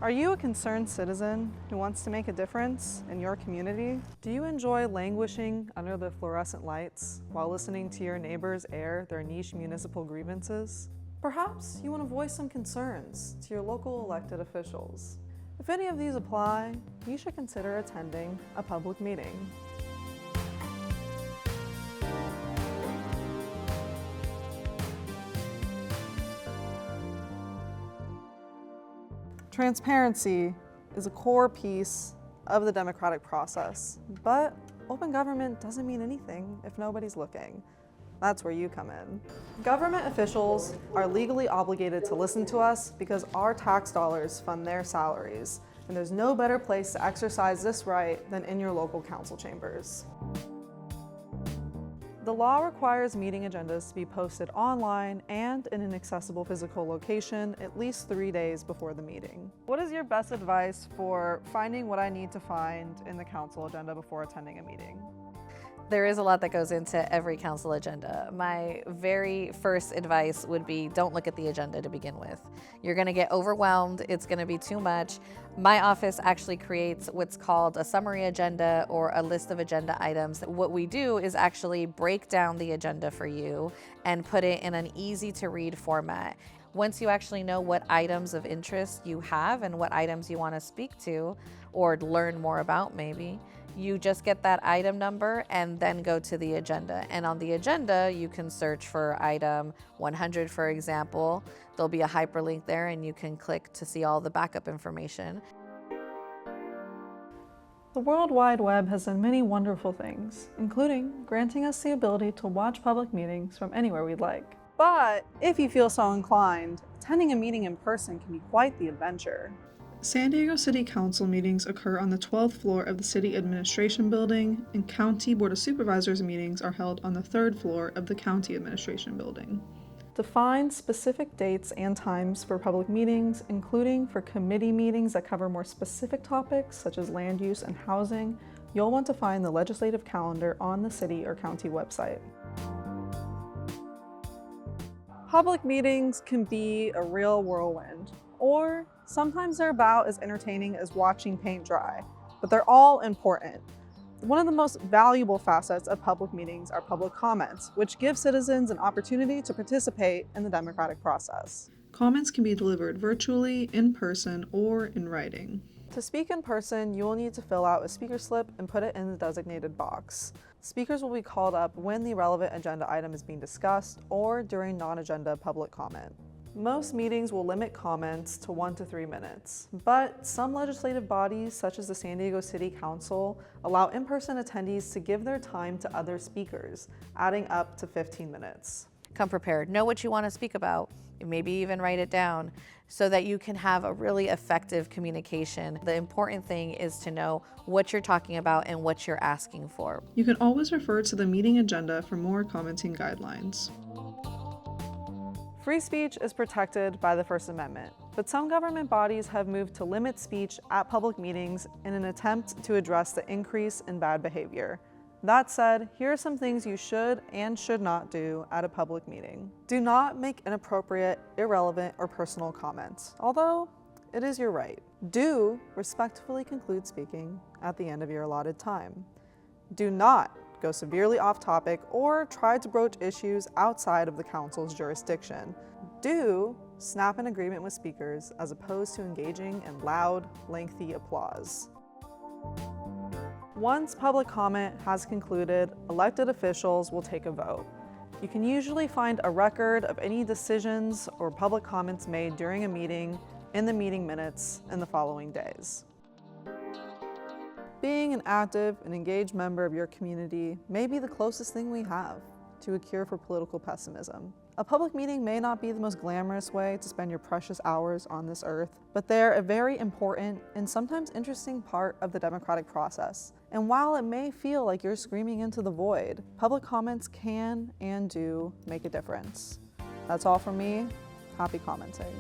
Are you a concerned citizen who wants to make a difference in your community? Do you enjoy languishing under the fluorescent lights while listening to your neighbors air their niche municipal grievances? Perhaps you want to voice some concerns to your local elected officials. If any of these apply, you should consider attending a public meeting. Transparency is a core piece of the democratic process, but open government doesn't mean anything if nobody's looking. That's where you come in. Government officials are legally obligated to listen to us because our tax dollars fund their salaries, and there's no better place to exercise this right than in your local council chambers. The law requires meeting agendas to be posted online and in an accessible physical location at least 3 days before the meeting. What is your best advice for finding what I need to find in the council agenda before attending a meeting? There is a lot that goes into every council agenda. My very first advice would be don't look at the agenda to begin with. You're gonna get overwhelmed, it's gonna be too much. My office actually creates what's called a summary agenda or a list of agenda items. What we do is actually break down the agenda for you and put it in an easy to read format. Once you actually know what items of interest you have and what items you wanna speak to or learn more about maybe, you just get that item number and then go to the agenda. And on the agenda, you can search for item 100, for example. There'll be a hyperlink there and you can click to see all the backup information. The World Wide Web has done many wonderful things, including granting us the ability to watch public meetings from anywhere we'd like. But if you feel so inclined, attending a meeting in person can be quite the adventure. San Diego City Council meetings occur on the 12th floor of the City Administration Building, and County Board of Supervisors meetings are held on the 3rd floor of the County Administration Building. To find specific dates and times for public meetings, including for committee meetings that cover more specific topics such as land use and housing, you'll want to find the legislative calendar on the city or county website. Public meetings can be a real whirlwind, or sometimes they're about as entertaining as watching paint dry, but they're all important. One of the most valuable facets of public meetings are public comments, which give citizens an opportunity to participate in the democratic process. Comments can be delivered virtually, in person, or in writing. To speak in person, you will need to fill out a speaker slip and put it in the designated box. Speakers will be called up when the relevant agenda item is being discussed or during non-agenda public comment. Most meetings will limit comments to 1 to 3 minutes, but some legislative bodies, such as the San Diego City Council, allow in-person attendees to give their time to other speakers, adding up to 15 minutes. Come prepared. Know what you want to speak about, maybe even write it down so that you can have a really effective communication. The important thing is to know what you're talking about and what you're asking for. You can always refer to the meeting agenda for more commenting guidelines. Free speech is protected by the First Amendment, but some government bodies have moved to limit speech at public meetings in an attempt to address the increase in bad behavior. That said, here are some things you should and should not do at a public meeting. Do not make inappropriate, irrelevant, or personal comments, although it is your right. Do respectfully conclude speaking at the end of your allotted time. Do not go severely off topic or try to broach issues outside of the council's jurisdiction. Do snap an agreement with speakers as opposed to engaging in loud, lengthy applause. Once public comment has concluded, elected officials will take a vote. You can usually find a record of any decisions or public comments made during a meeting in the meeting minutes in the following days. Being an active and engaged member of your community may be the closest thing we have to a cure for political pessimism. A public meeting may not be the most glamorous way to spend your precious hours on this earth, but they're a very important and sometimes interesting part of the democratic process. And while it may feel like you're screaming into the void, public comments can and do make a difference. That's all from me. Happy commenting.